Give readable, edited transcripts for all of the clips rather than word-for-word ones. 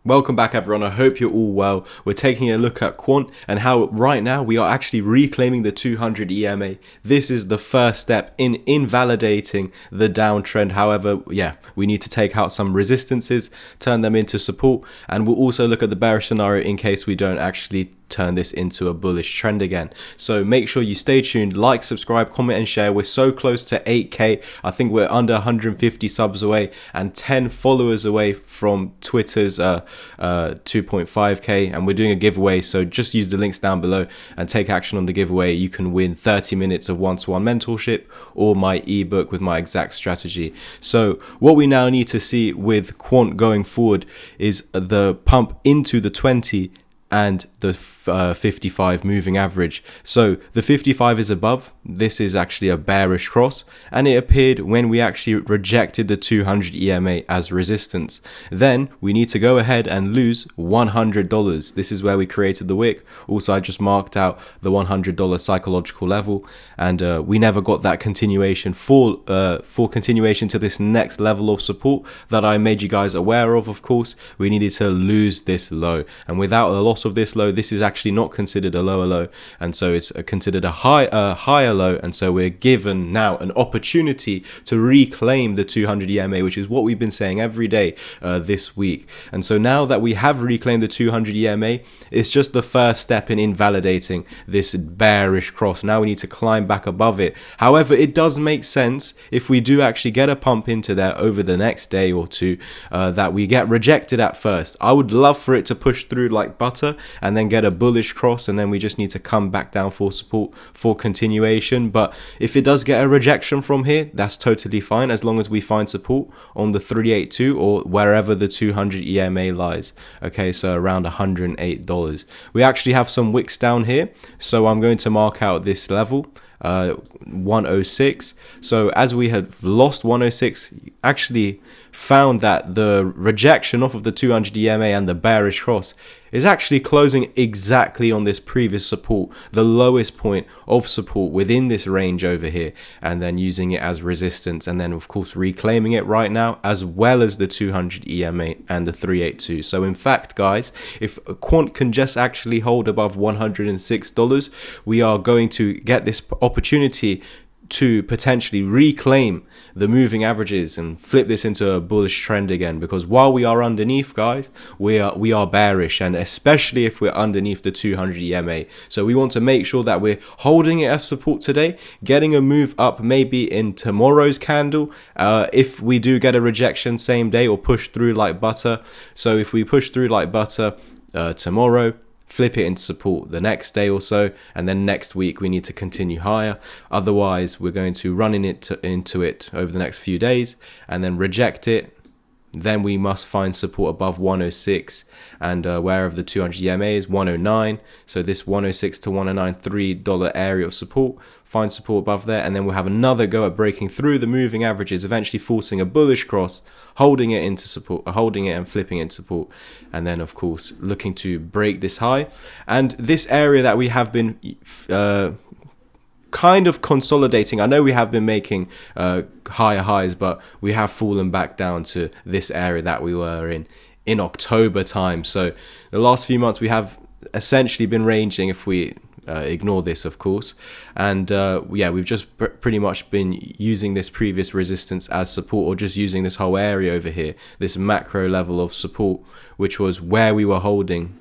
Welcome back everyone, I hope you're all well. We're taking a look at Quant and how right now we are actually reclaiming the 200 EMA. This is the first step in invalidating the downtrend. However, we need to take out some resistances, turn them into support, and we'll also look at the bearish scenario in case we don't actually turn this into a bullish trend again. So make sure you stay tuned, like, subscribe, comment and share. We're so close to 8k. I think we're under 150 subs away and 10 followers away from Twitter's 2.5k, and we're doing a giveaway, so just use the links down below and take action on the giveaway. You can win 30 minutes of one-to-one mentorship or my ebook with my exact strategy. So what we now need to see with Quant going forward is the pump into the 20 and the 55 moving average. So the 55 is above. This is actually a bearish cross, and it appeared when we actually rejected the 200 EMA as resistance. Then we need to go ahead and lose $100. This is where we created the wick. Also, I just marked out the $100 psychological level, and we never got that continuation for continuation to this next level of support that I made you guys aware of. Of course, we needed to lose this low, and without a loss of this low, this is actually not considered a lower low, and so it's considered a higher low, and so we're given now an opportunity to reclaim the 200 EMA, which is what we've been saying every day this week. And so now that we have reclaimed the 200 EMA, it's just the first step in invalidating this bearish cross. Now we need to climb back above it. However, it does make sense if we do actually get a pump into there over the next day or two, that we get rejected at first. I would love for it to push through like butter and then get a bullish cross, and then we just need to come back down for support for continuation. But if it does get a rejection from here, that's totally fine, as long as we find support on the 382 or wherever the 200 EMA lies. Okay, so around $108. We actually have some wicks down here, so I'm going to mark out this level 106. So as we had lost 106, actually found that the rejection off of the 200 EMA and the bearish cross is actually closing exactly on this previous support, the lowest point of support within this range over here, and then using it as resistance, and then of course reclaiming it right now, as well as the 200 EMA and the 382. So in fact, guys, if Quant can just actually hold above $106, we are going to get this opportunity to potentially reclaim the moving averages and flip this into a bullish trend again. Because while we are underneath, guys, we are bearish, and especially if we're underneath the 200 EMA. So we want to make sure that we're holding it as support today, getting a move up maybe in tomorrow's candle, if we do get a rejection same day or push through like butter. So if we push through like butter tomorrow, flip it into support the next day or so, and then next week we need to continue higher. Otherwise, we're going to run into it over the next few days and then reject it. Then we must find support above 106, and wherever the 200 EMA is 109. So this 106 to 109 $3 area of support, find support above there, and then we'll have another go at breaking through the moving averages, eventually forcing a bullish cross, holding it into support, holding it and flipping into support, and then of course looking to break this high. And this area that we have been kind of consolidating, I know we have been making higher highs, but we have fallen back down to this area that we were in October time. So the last few months we have essentially been ranging, if we ignore this of course, and we've just pretty much been using this previous resistance as support, or just using this whole area over here, this macro level of support, which was where we were holding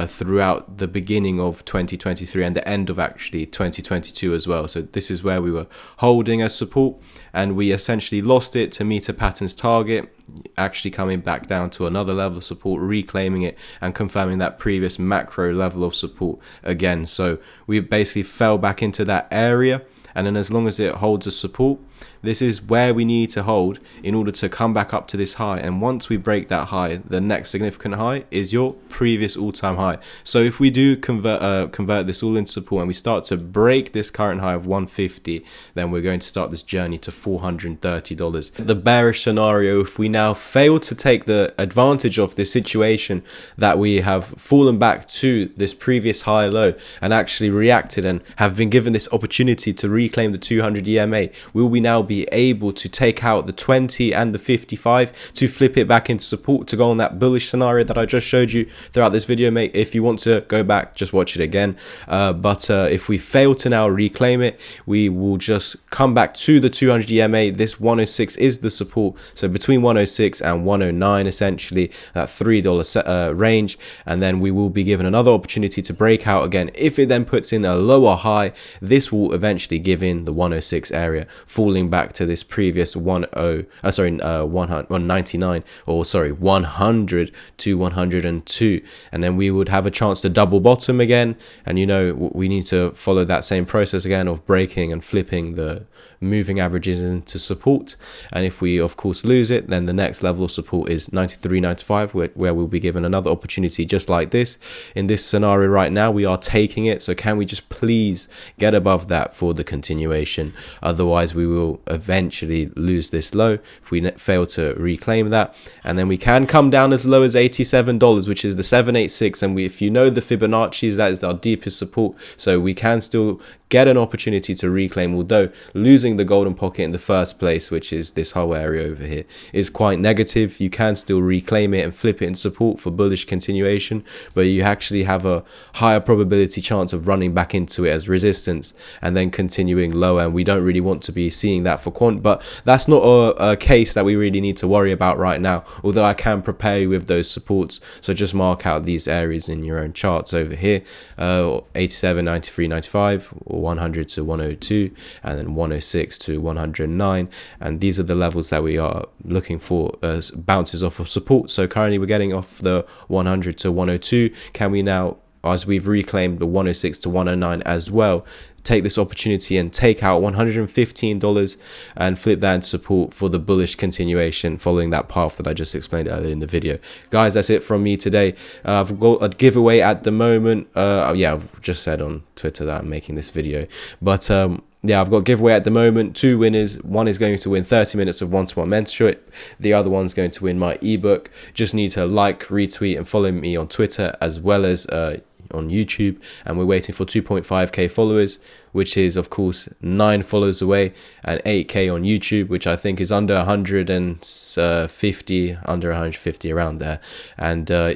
throughout the beginning of 2023 and the end of actually 2022 as well. So this is where we were holding as support, and we essentially lost it to meet a pattern's target, actually coming back down to another level of support, reclaiming it and confirming that previous macro level of support again. So we basically fell back into that area, and then as long as it holds a support, this is where we need to hold in order to come back up to this high. And once we break that high, the next significant high is your previous all-time high. So if we do convert this all into support and we start to break this current high of 150, then we're going to start this journey to $430. The bearish scenario, if we now fail to take the advantage of this situation that we have fallen back to this previous high low and actually reacted and have been given this opportunity to reclaim the 200 EMA, will we now now be able to take out the 20 and the 55 to flip it back into support to go on that bullish scenario that I just showed you throughout this video, mate. If you want to go back, just watch it again. But if we fail to now reclaim it, we will just come back to the 200 EMA. This 106 is the support, so between 106 and 109, essentially that $3 range, and then we will be given another opportunity to break out again. If it then puts in a lower high, this will eventually give in the 106 area, falling back to this previous 199, or sorry, 100 to 102, and then we would have a chance to double bottom again. And you know, we need to follow that same process again of breaking and flipping the moving averages into support. And if we of course lose it, then the next level of support is 93.95, where we'll be given another opportunity just like this. In this scenario right now, we are taking it, so can we just please get above that for the continuation? Otherwise we will eventually lose this low if we fail to reclaim that. And then we can come down as low as $87, which is the 786, and if you know the Fibonacci's, that is our deepest support, so we can still get an opportunity to reclaim, although losing the golden pocket in the first place, which is this whole area over here, is quite negative. You can still reclaim it and flip it in support for bullish continuation, but you actually have a higher probability chance of running back into it as resistance and then continuing lower, and we don't really want to be seeing that for Quant. But that's not a case that we really need to worry about right now, although I can prepare you with those supports. So just mark out these areas in your own charts over here, 87, 93, 95, 100 to 102, and then 106 to 109, and these are the levels that we are looking for as bounces off of support. So currently we're getting off the 100 to 102. Can we now, as we've reclaimed the 106 to 109 as well, take this opportunity and take out $115 and flip that into support for the bullish continuation, following that path that I just explained earlier in the video. Guys, that's it from me today. I've got a giveaway at the moment. Yeah, I've just said on Twitter that I'm making this video, but yeah, I've got a giveaway at the moment. 2 winners. One is going to win 30 minutes of one-to-one mentorship. The other one's going to win my ebook. Just need to like, retweet, and follow me on Twitter as well as on YouTube, and we're waiting for 2.5k followers, which is of course 9 followers away, and 8k on YouTube, which I think is under 150 around there. And so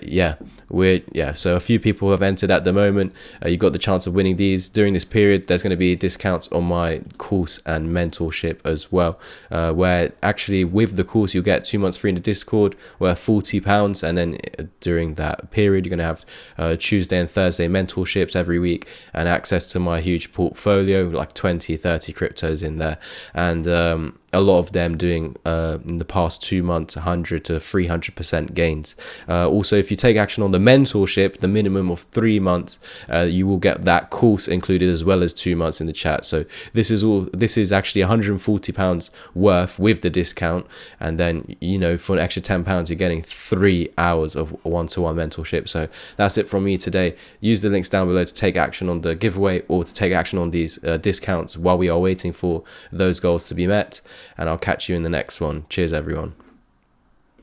a few people have entered at the moment. You got the chance of winning these during this period. There's going to be discounts on my course and mentorship as well, where actually with the course you'll get 2 months free in the Discord, worth £40, and then during that period you're going to have Tuesday and Thursday mentorships every week, and access to my huge portfolio, like 20-30 cryptos in there, and a lot of them doing in the past 2 months 100 to 300% gains. Also, if you take action on the mentorship, the minimum of 3 months, you will get that course included as well as 2 months in the chat. So this is actually £140 worth with the discount, and then you know, for an extra £10 you're getting 3 hours of one-to-one mentorship. So that's it from me today. Use the links down below to take action on the giveaway or to take action on these discounts while we are waiting for those goals to be met. And I'll catch you in the next one. Cheers, everyone.